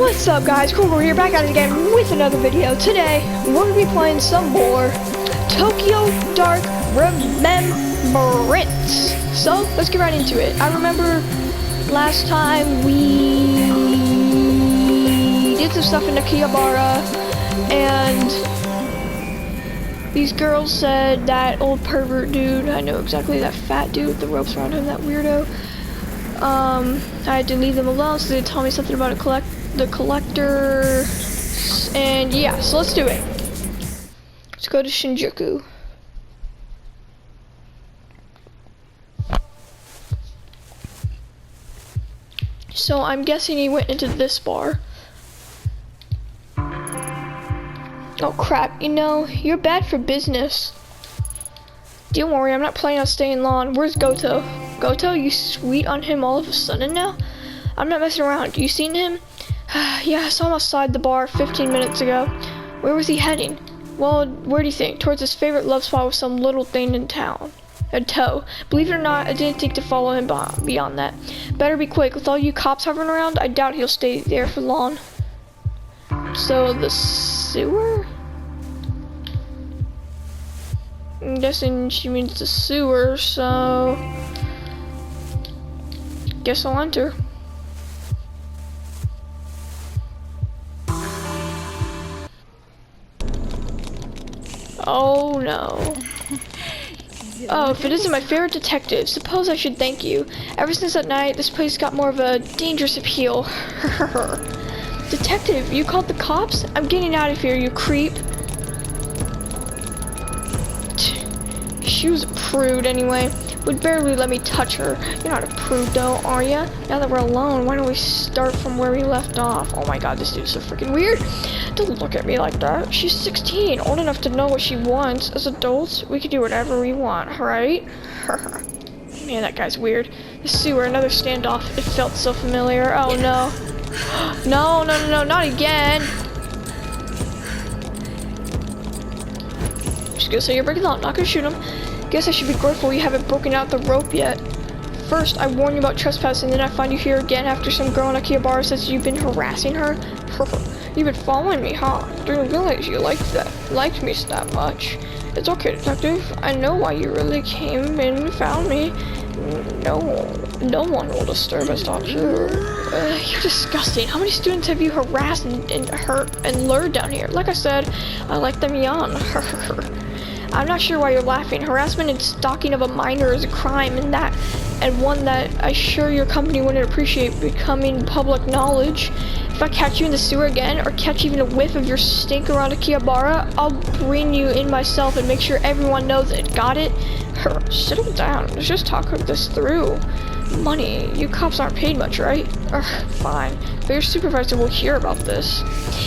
What's up guys, Cool here, back at it again with another video. Today, we're going to be playing some more Tokyo Dark Remembrance. So, let's get right into it. I remember last time we did some stuff in Akihabara, and these girls said that old pervert dude, I know exactly, that fat dude with the ropes around him, that weirdo, I had to leave them alone, so they told me something about the collector, and yeah, so let's do it. Let's go to Shinjuku. So I'm guessing he went into this bar. Oh crap, you know, you're bad for business. Don't worry, I'm not planning on staying long. Where's Goto? Goto, you sweet on him all of a sudden now? I'm not messing around. You seen him? Yeah, I saw him outside the bar 15 minutes ago. Where was he heading? Well, where do you think? Towards his favorite love spot with some little thing in town. A toe. Believe it or not, I didn't think to follow him beyond that. Better be quick. With all you cops hovering around, I doubt he'll stay there for long. So, the sewer? I'm guessing she means the sewer, so... guess I'll enter. Oh no. Oh, if it isn't my favorite detective, suppose I should thank you. Ever since that night, this place got more of a dangerous appeal. Detective, you called the cops? I'm getting out of here, you creep. She was a prude anyway. Would barely let me touch her. You're not a prude though, are ya? Now that we're alone, why don't we start from where we left off? Oh my god, this dude's so freaking weird. Don't look at me like that. She's 16, old enough to know what she wants. As adults, we can do whatever we want, right? Man, that guy's weird. The sewer, another standoff. It felt so familiar. Oh no. No, not again. Just gonna say you're breaking the law, not gonna shoot him. Guess I should be grateful you haven't broken out the rope yet. First, I warn you about trespassing, then I find you here again after some girl in Akihabara says you've been harassing her. You've been following me, huh? Didn't realize you liked me that much. It's okay, detective. I know why you really came and found me. No one will disturb us, not you. You're disgusting. How many students have you harassed and hurt and lured down here? Like I said, I like them young. I'm not sure why you're laughing. Harassment and stalking of a minor is a crime, and one that I sure your company wouldn't appreciate becoming public knowledge. If I catch you in the sewer again, or catch even a whiff of your stink around Akihabara, I'll bring you in myself and make sure everyone knows it. Got it? Settle down. Let's just talk this through. Money. You cops aren't paid much, right? Fine. But your supervisor will hear about this.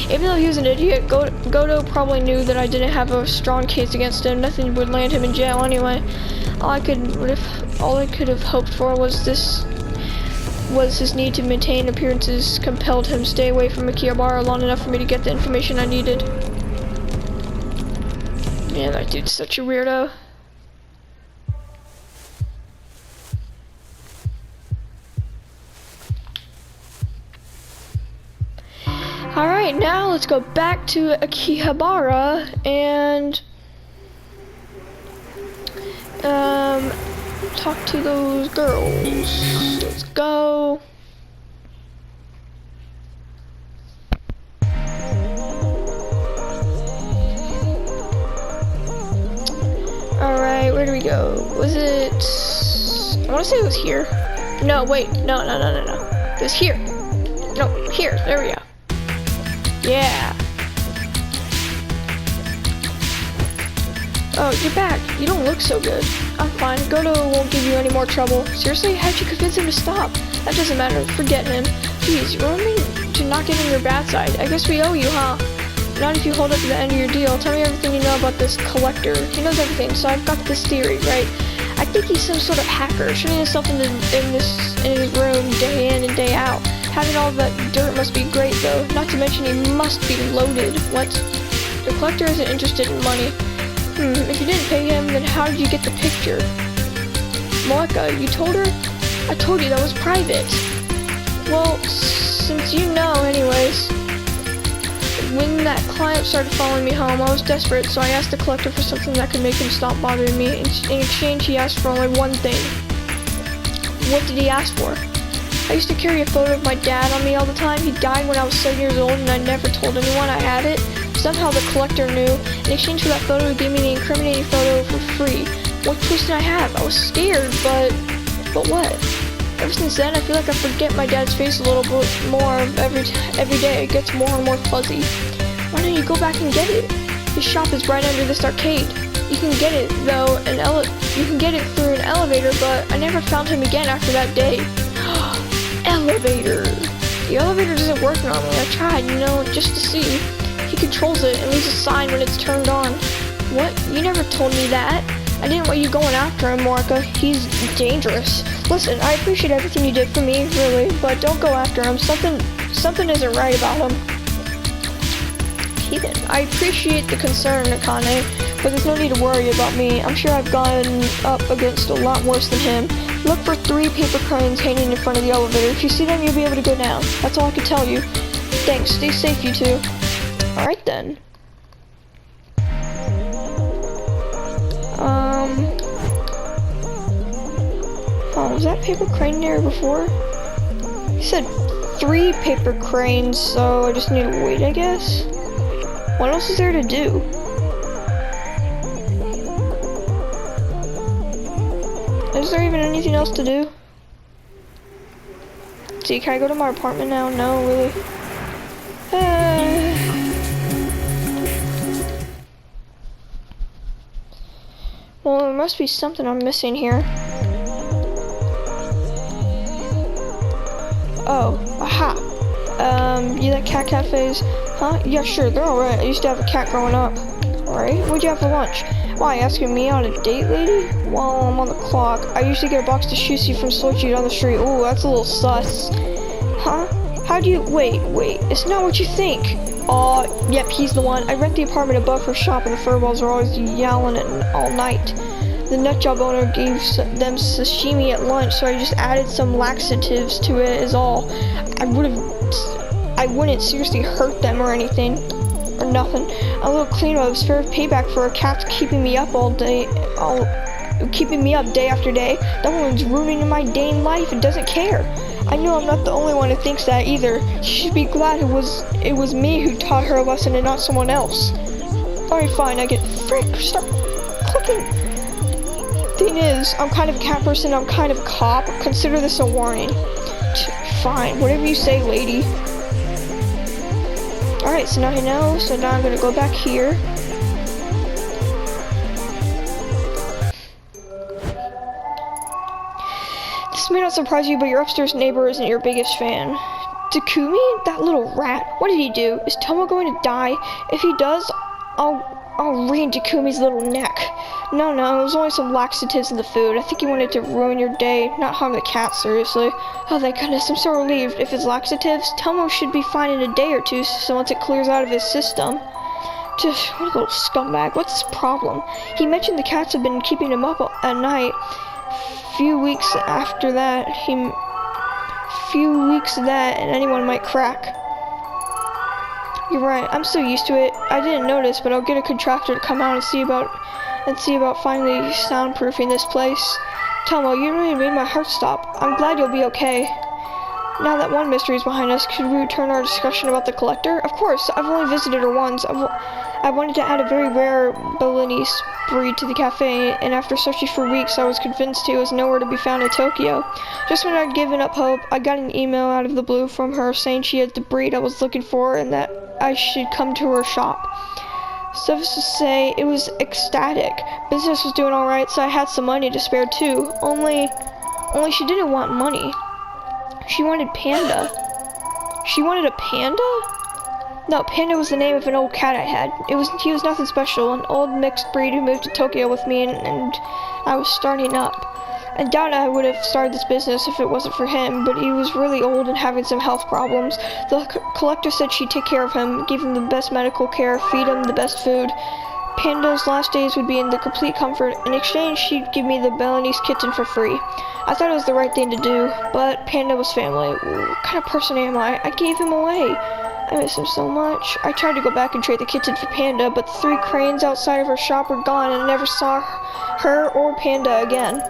Even though he was an idiot, Goto probably knew that I didn't have a strong case against him. Nothing would land him in jail anyway. All I could have hoped for was his need to maintain appearances compelled him stay away from Akihabara long enough for me to get the information I needed. Man, that dude's such a weirdo. Alright, now let's go back to Akihabara and talk to those girls. Let's go. Alright, where do we go? Was it... I want to say it was here. No, wait. No. It was here. No, here. There we go. Yeah. Oh, you're back. You don't look so good. I'm fine. Goto won't give you any more trouble. Seriously? How'd you convince him to stop? That doesn't matter. Forget him. Jeez, you want me to not get in your bad side. I guess we owe you, huh? Not if you hold up to the end of your deal. Tell me everything you know about this collector. He knows everything, so I've got this theory, right? I think he's some sort of hacker, shooting himself in his room day in and day out. Having all that dirt must be great, though. Not to mention he must be loaded. What? The collector isn't interested in money. If you didn't pay him, then how did you get the picture? Moeka, you told her? I told you that was private. Well, since you know anyways, when that client started following me home, I was desperate, so I asked the collector for something that could make him stop bothering me. In exchange, he asked for only one thing. What did he ask for? I used to carry a photo of my dad on me all the time. He died when I was 7 years old and I never told anyone I had it. Somehow the collector knew. In exchange for that photo, he gave me the incriminating photo for free. What choice did I have? I was scared, but what? Ever since then, I feel like I forget my dad's face a little bit more every day. It gets more and more fuzzy. Why don't you go back and get it? His shop is right under this arcade. You can get it though, you can get it through an elevator, but I never found him again after that day. Elevator. The elevator doesn't work normally. I tried, just to see. He controls it and leaves a sign when it's turned on. What? You never told me that. I didn't want you going after him, Marika. He's dangerous. Listen, I appreciate everything you did for me, really, but don't go after him. Something isn't right about him. Heathen. I appreciate the concern, Akane, but there's no need to worry about me. I'm sure I've gone up against a lot worse than him. Look for 3 paper cranes hanging in front of the elevator. If you see them, you'll be able to go down. That's all I can tell you. Thanks. Stay safe, you two. Alright then. Oh, was that paper crane there before? He said 3 paper cranes, so I just need to wait, I guess? What else is there to do? Is there even anything else to do? See, can I go to my apartment now? No, really. Well, there must be something I'm missing here. Oh, aha. You like cat cafes? Huh? Yeah, sure, they're alright. I used to have a cat growing up. Alright, what'd you have for lunch? Why, asking me on a date, lady? Well, I'm on the clock. I used to get a box of sushi from Soichi down the street. Ooh, that's a little sus. Huh? How do you- wait, it's not what you think. Yep, he's the one. I rent the apartment above her shop and the furballs are always yowling all night. The nutjob owner gave them sashimi at lunch, so I just added some laxatives to it is all. I wouldn't seriously hurt them or anything. Or nothing. A little cleanup is fair payback for a cat keeping me up day after day. That woman's ruining my day in life and doesn't care. I know I'm not the only one who thinks that either. She should be glad it was me who taught her a lesson and not someone else. Alright, fine, I get frick, stop clicking. Thing is, I'm kind of a cat person, I'm kind of cop. Consider this a warning. Fine, whatever you say, lady. Alright, so now I know, so now I'm gonna go back here. This may not surprise you, but your upstairs neighbor isn't your biggest fan. Takumi? That little rat. What did he do? Is Tomo going to die? If he does, I'll rein Takumi's little neck. No, it was only some laxatives in the food. I think he wanted to ruin your day, not harm the cat, seriously. Oh, thank goodness, I'm so relieved. If it's laxatives, Tomo should be fine in a day or two, so once it clears out of his system. Just, what a little scumbag. What's his problem? He mentioned the cats have been keeping him up at night. Few weeks after that, and anyone might crack. You're right, I'm so used to it. I didn't notice, but I'll get a contractor to come out and see about finally soundproofing this place. Tomo, you really made my heart stop. I'm glad you'll be okay. Now that one mystery is behind us, could we return our discussion about the collector? Of course, I've only visited her once. I wanted to add a very rare Balinese breed to the cafe, and after searching for weeks, I was convinced he was nowhere to be found in Tokyo. Just when I'd given up hope, I got an email out of the blue from her saying she had the breed I was looking for and that I should come to her shop. Suffice to say, it was ecstatic. Business was doing alright, so I had some money to spare too. Only she didn't want money. She wanted Panda. She wanted a panda? No, Panda was the name of an old cat I had. He was nothing special, an old mixed breed who moved to Tokyo with me and I was starting up. I doubt I would have started this business if it wasn't for him, but he was really old and having some health problems. The collector said she'd take care of him, give him the best medical care, feed him the best food. Panda's last days would be in the complete comfort. In exchange, she'd give me the Balinese kitten for free. I thought it was the right thing to do, but Panda was family. What kind of person am I? I gave him away. I miss him so much. I tried to go back and trade the kitten for Panda, but the 3 cranes outside of her shop were gone and I never saw her or Panda again.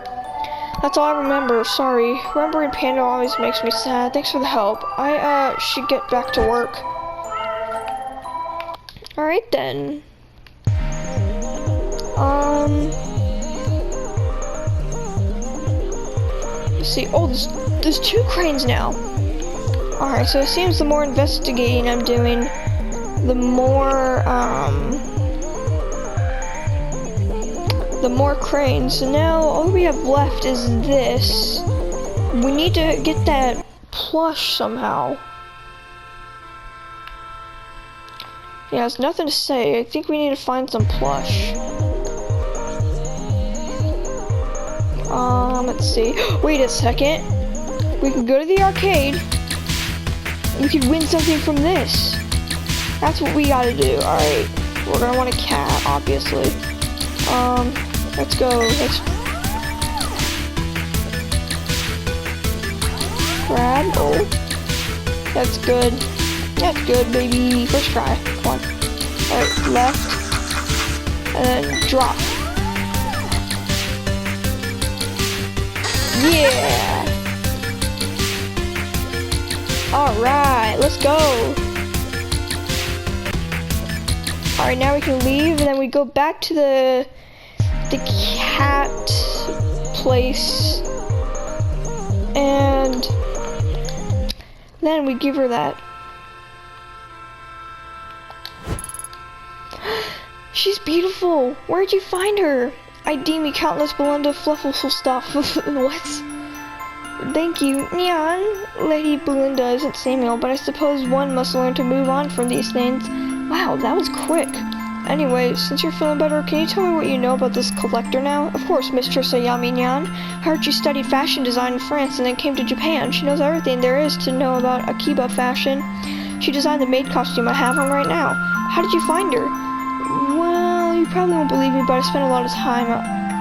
That's all I remember. Sorry. Remembering Panda always makes me sad. Thanks for the help. I should get back to work. Alright then. Let's see. Oh, there's 2 cranes now. Alright, so it seems the more investigating I'm doing, the more cranes. So now all we have left is this. We need to get that plush somehow. Yeah, there's nothing to say. I think we need to find some plush. Let's see. Wait a second. We can go to the arcade. We could win something from this. That's what we gotta do. Alright. We're gonna want a cat, obviously. Let's go. Let's grab. Oh. That's good. That's good, baby. First try. Come on. Alright, left. And then drop. Yeah! Alright, let's go. Alright, now we can leave and then we go back to the cat place. And then we give her that. She's beautiful. Where'd you find her? I deem me countless Belinda flufful stuff. What? Thank you, Nyan. Lady Belinda isn't Samuel, but I suppose one must learn to move on from these things. Wow, that was quick. Anyway, since you're feeling better, can you tell me what you know about this collector now? Of course, Mistress Ayami Nyan. I heard you studied fashion design in France and then came to Japan. She knows everything there is to know about Akiba fashion. She designed the maid costume I have on right now. How did you find her? Well, you probably won't believe me, but I spent a lot of time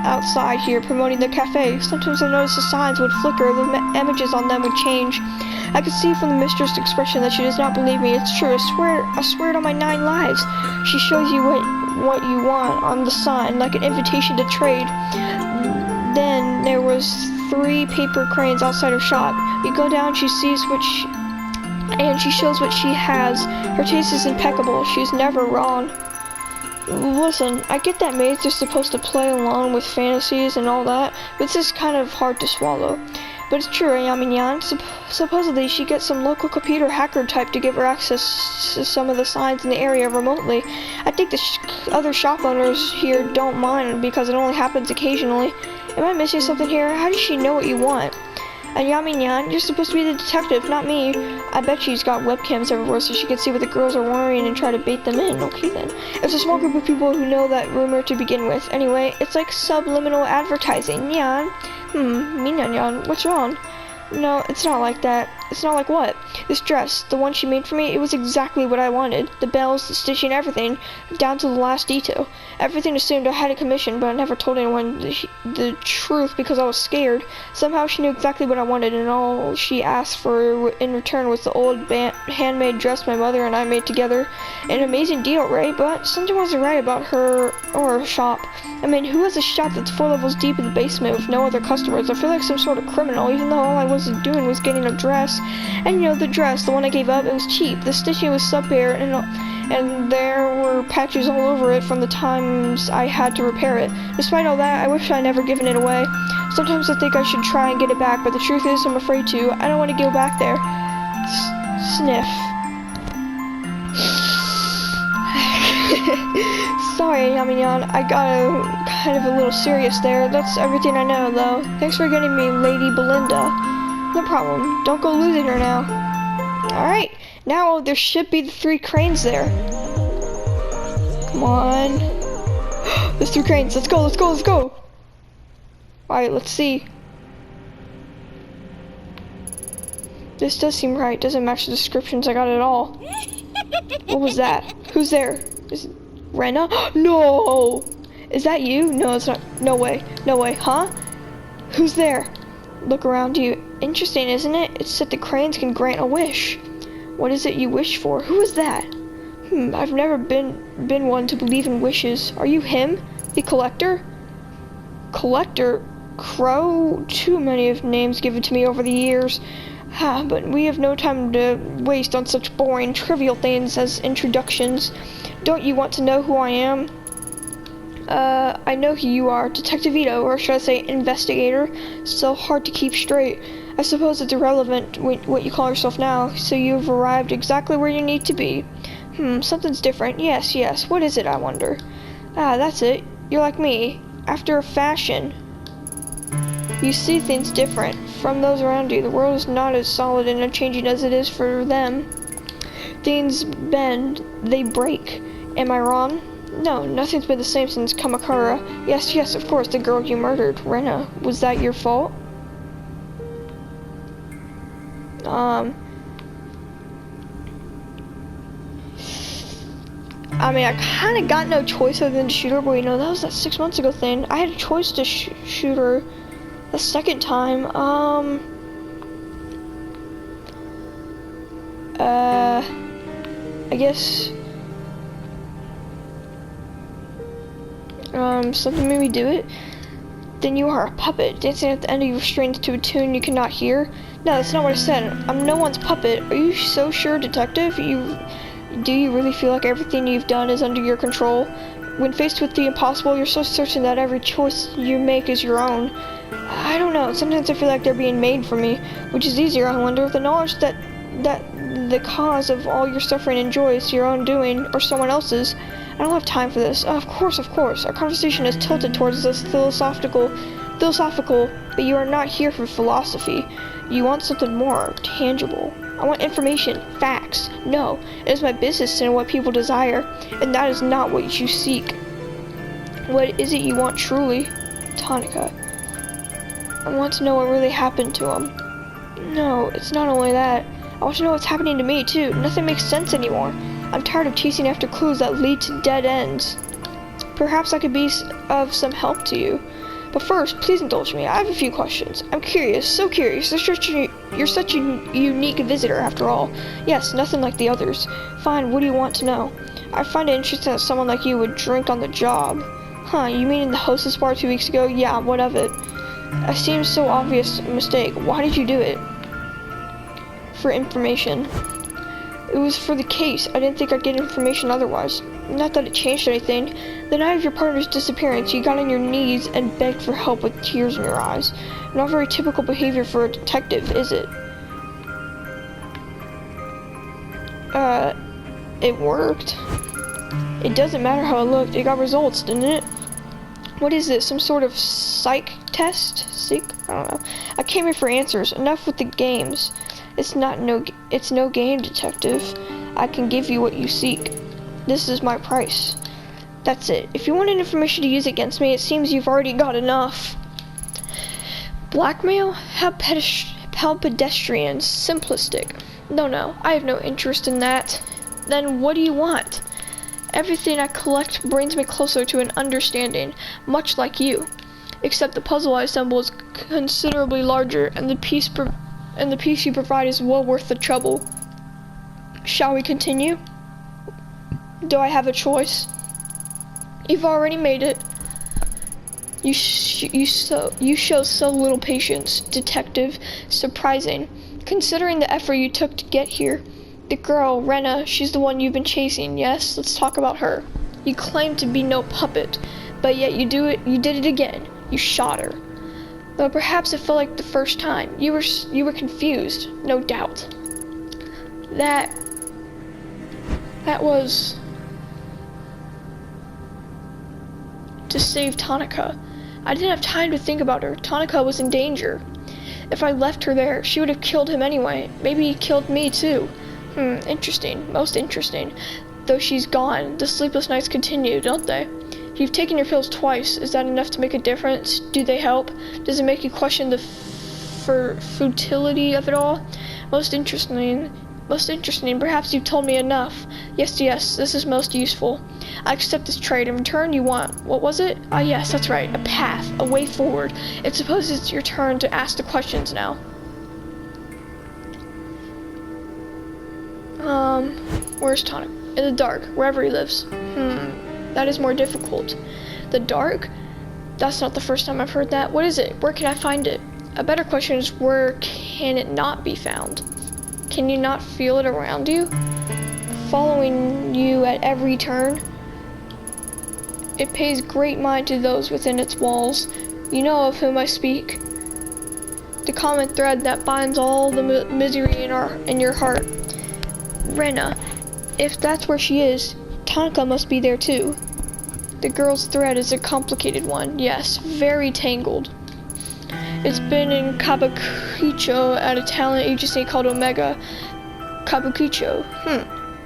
outside here promoting the cafe. Sometimes I noticed the signs would flicker, the images on them would change. I could see from the mistress' expression that she does not believe me. It's true. I swear it on my 9 lives. She shows you what you want on the sign, like an invitation to trade. Then there was 3 paper cranes outside her shop. You go down, she sees and she shows what she has. Her taste is impeccable. She's never wrong. Listen, I get that maids are supposed to play along with fantasies and all that, but this is kind of hard to swallow. But it's true, Ayami Nyan. Supposedly she gets some local computer hacker type to give her access to some of the signs in the area remotely. I think the other shop owners here don't mind because it only happens occasionally. Am I missing something here? How does she know what you want? Ayami Nyan, you're supposed to be the detective, not me. I bet she's got webcams everywhere so she can see what the girls are wearing and try to bait them in. Okay then. It's a small group of people who know that rumor to begin with. Anyway, it's like subliminal advertising. Nyan. Me Nyan, what's wrong? No, it's not like that. It's not like what? This dress, the one she made for me, it was exactly what I wanted. The bells, the stitching, everything, down to the last detail. Everything assumed I had a commission, but I never told anyone the truth because I was scared. Somehow she knew exactly what I wanted, and all she asked for in return was the old handmade dress my mother and I made together. An amazing deal, right? But something wasn't right about her or her shop. I mean, who has a shop that's 4 levels deep in the basement with no other customers? I feel like some sort of criminal, even though all I was doing was getting a dress. And you know, the dress, the one I gave up, it was cheap. The stitching was sub-bare, and there were patches all over it from the times I had to repair it. Despite all that, I wish I'd never given it away. Sometimes I think I should try and get it back, but the truth is I'm afraid to. I don't want to go back there. Sniff. Sorry, Yamiyan, I got kind of a little serious there. That's everything I know, though. Thanks for getting me Lady Belinda. No problem. Don't go losing her now. Alright, now there should be the 3 cranes there. Come on. There's 3 cranes. Let's go, let's go, let's go. Alright, let's see. This does seem right. Doesn't match the descriptions I got at all. What was that? Who's there? Rena? No! Is that you? No, it's not. No way. No way. Huh? Who's there? Look around you. Interesting, isn't it? It said the cranes can grant a wish. What is it you wish for? Who is that? I've never been one to believe in wishes. Are you him? The collector? Collector? Crow? Too many of names given to me over the years. But we have no time to waste on such boring, trivial things as introductions. Don't you want to know who I am? I know who you are, Detective Ito, or should I say investigator. So hard to keep straight. I suppose it's irrelevant what you call yourself now, so you've arrived exactly where you need to be. Something's different. Yes. What is it, I wonder? That's it. You're like me. After a fashion. You see things different from those around you. The world is not as solid and unchanging as it is for them. Things bend, they break. Am I wrong? No, nothing's been the same since Kamakura. Yes, of course, the girl you murdered, Rena. Was that your fault? I mean, I kind of got no choice other than to shoot her, but that was that 6 months ago thing. I had a choice to shoot her the second time. I guess, something made me do it. Then you are a puppet, dancing at the end of your strings to a tune you cannot hear. No, that's not what I said. I'm no one's puppet. Are you so sure, Detective? Do you really feel like everything you've done is under your control? When faced with the impossible, you're so certain that every choice you make is your own. I don't know. Sometimes I feel like they're being made for me, which is easier, I wonder, with the knowledge that the cause of all your suffering and joy is your own doing or someone else's. I don't have time for this. Of course. Our conversation is tilted towards this philosophical, but you are not here for philosophy. You want something more tangible. I want information, facts. No, it is my business to know what people desire, and that is not what you seek. What is it you want truly? Tonica. I want to know what really happened to him. No, it's not only that. I want to know what's happening to me, too. Nothing makes sense anymore. I'm tired of chasing after clues that lead to dead ends. Perhaps I could be of some help to you. But first, please indulge me. I have a few questions. I'm curious, so curious. You're such a unique visitor, after all. Yes, nothing like the others. Fine, what do you want to know? I find it interesting that someone like you would drink on the job. Huh, you mean in the hostess bar 2 weeks ago? Yeah, what of it? It seems so obvious a mistake. Why did you do it? For information. It was for the case. I didn't think I'd get information otherwise. Not that it changed anything. The night of your partner's disappearance, you got on your knees and begged for help with tears in your eyes. Not very typical behavior for a detective, is it? It worked. It doesn't matter how it looked. It got results, didn't it? What is this? Some sort of psych test? I don't know. I came here for answers. Enough with the games. It's no game, Detective. I can give you what you seek. This is my price. That's it. If you wanted information to use against me, it seems you've already got enough. Blackmail? How pedestrian. Simplistic. No, I have no interest in that. Then what do you want? Everything I collect brings me closer to an understanding, much like you. Except the puzzle I assemble is considerably larger, and the piece you provide is well worth the trouble. Shall we continue? Do I have a choice? You've already made it. You show so little patience, Detective. Surprising, considering the effort you took to get here. The girl, Rena, she's the one you've been chasing, yes? Let's talk about her. You claim to be no puppet, but yet you did it again. You shot her. Though perhaps it felt like the first time. You were confused, no doubt. That was to save Tonica. I didn't have time to think about her. Tonica was in danger. If I left her there, she would have killed him anyway. Maybe he killed me too. Interesting. Most interesting. Though she's gone, the sleepless nights continue, don't they? You've taken your pills twice. Is that enough to make a difference? Do they help? Does it make you question the futility of it all? Most interesting, Most interesting. Perhaps you've told me enough. Yes, this is most useful. I accept this trade. In return, you want, what was it? Ah, yes, that's right. A path, a way forward. It's suppose it's your turn to ask the questions now. Where's Tonic? In the dark, wherever he lives. That is more difficult. The dark? That's not the first time I've heard that. What is it? Where can I find it? A better question is, where can it not be found? Can you not feel it around you? Following you at every turn? It pays great mind to those within its walls. You know of whom I speak. The common thread that binds all the misery in your heart. Rena. If that's where she is, Tonka must be there too. The girl's thread is a complicated one, yes, very tangled. It's been in Kabukicho at a talent agency called Omega. Kabukicho.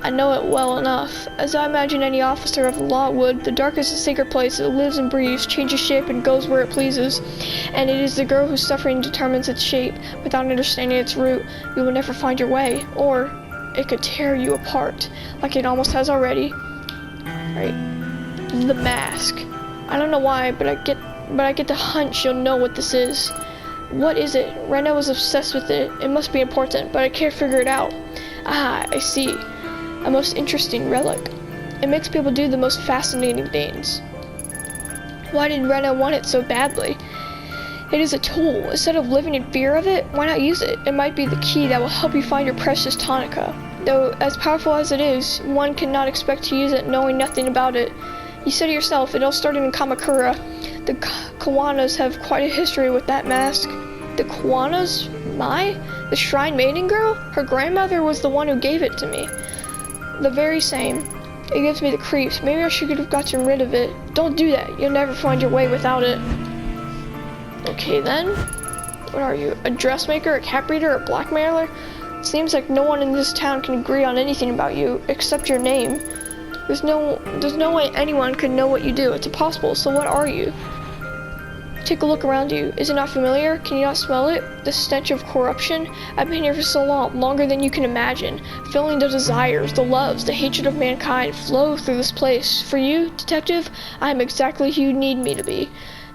I know it well enough. As I imagine any officer of the law would, the dark is a sacred place. It lives and breathes, changes shape, and goes where it pleases. And it is the girl whose suffering determines its shape. Without understanding its root, you will never find your way. Or it could tear you apart, like it almost has already. Right. The mask. I don't know why, but I get the hunch you'll know what this is. What is it? Rena was obsessed with it. It must be important, but I can't figure it out. Ah, I see. A most interesting relic. It makes people do the most fascinating things. Why did Rena want it so badly? It is a tool. Instead of living in fear of it, why not use it? It might be the key that will help you find your precious Tonica. Though, as powerful as it is, one cannot expect to use it knowing nothing about it. You said it yourself, it all started in Kamakura. The Kawanas have quite a history with that mask. The Kawanas? The Shrine Maiden girl? Her grandmother was the one who gave it to me. The very same. It gives me the creeps. Maybe I should have gotten rid of it. Don't do that. You'll never find your way without it. Okay then. What are you? A dressmaker, a cat breeder, a blackmailer? It seems like no one in this town can agree on anything about you, except your name. There's no way anyone could know what you do. It's impossible. So what are you? Take a look around you. Is it not familiar? Can you not smell it? The stench of corruption? I've been here for so long, longer than you can imagine. Feeling the desires, the loves, the hatred of mankind flow through this place. For you, detective, I am exactly who you need me to be.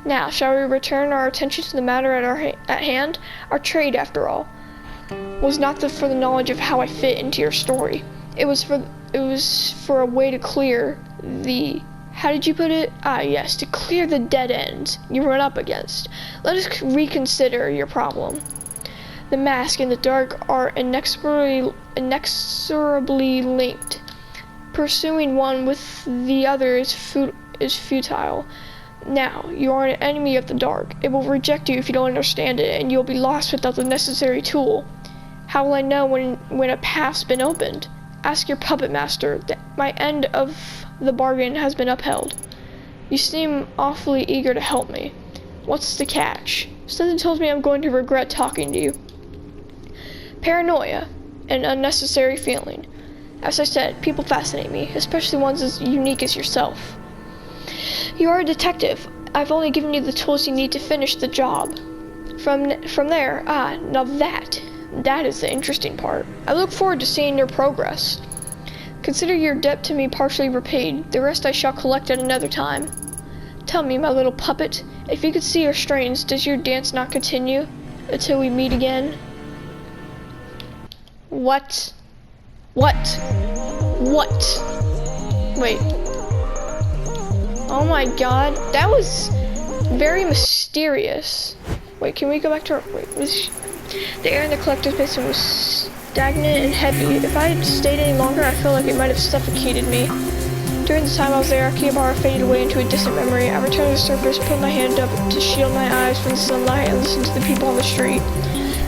Now, shall we return our attention to the matter at hand? Our trade, after all, was not for the knowledge of how I fit into your story. It was for a way to clear the... How did you put it? Ah, yes, to clear the dead ends you run up against. Let us reconsider your problem. The mask and the dark are inexorably linked. Pursuing one with the other is futile. Now, you are an enemy of the dark. It will reject you if you don't understand it, and you'll be lost without the necessary tool. How will I know when a path's been opened? Ask your puppet master. My end of the bargain has been upheld. You seem awfully eager to help me. What's the catch? Something tells me I'm going to regret talking to you. Paranoia, an unnecessary feeling. As I said, people fascinate me, especially ones as unique as yourself. You are a detective. I've only given you the tools you need to finish the job. From there, now that is the interesting part. I look forward to seeing your progress. Consider your debt to me partially repaid. The rest I shall collect at another time. Tell me, my little puppet, if you could see your strains, does your dance not continue until we meet again? What? What? Wait. Oh my god, that was very mysterious. Wait, can we go back to our... The air in the collector's basement was stagnant and heavy. If I had stayed any longer, I feel like it might have suffocated me. During the time I was there, Akihabara faded away into a distant memory. I returned to the surface, put my hand up to shield my eyes from the sunlight, and listened to the people on the street.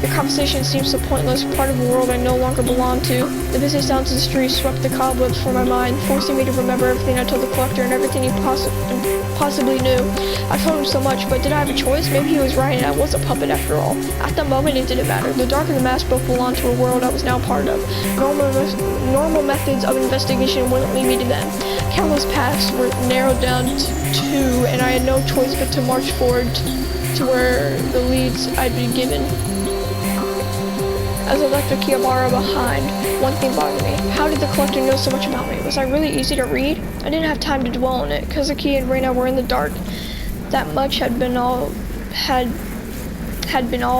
The conversation seemed so pointless, part of a world I no longer belonged to. The busy sounds of the street swept the cobwebs from my mind, forcing me to remember everything I told the collector and everything he possibly knew. I told him so much, but did I have a choice? Maybe he was right and I was a puppet after all. At the moment, it didn't matter. The dark and the mask both belonged to a world I was now part of. Normal methods of investigation wouldn't lead me to them. Countless paths were narrowed down to two, and I had no choice but to march forward to where the leads I'd been given. As I left Akihabara behind, one thing bothered me. How did the collector know so much about me? Was I really easy to read? I didn't have time to dwell on it. Kazuki and Reina were in the dark. That much had been all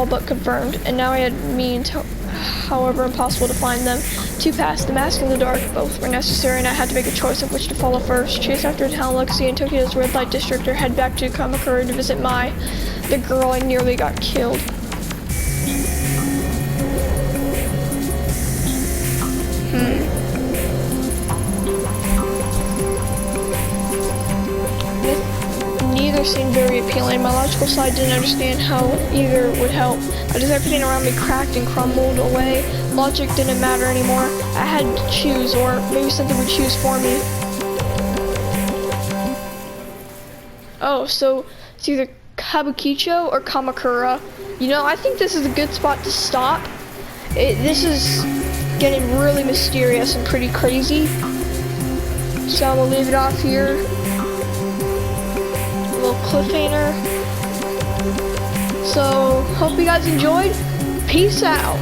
but confirmed, and now I had means, however impossible to find them. Two paths, the mask and the dark, both were necessary, and I had to make a choice of which to follow first. Chase after town Lexi in Tokyo's red light district, or head back to Kamakura to visit Mai, the girl I nearly got killed. Neither seemed very appealing. My logical side didn't understand how either would help. As everything around me cracked and crumbled away, logic didn't matter anymore. I had to choose, or maybe something would choose for me. Oh, so it's either Kabukicho or Kamakura. You know, I think this is a good spot to stop. This is getting really mysterious and pretty crazy. So I'm gonna leave it off here. A little cliffhanger. So, hope you guys enjoyed. Peace out.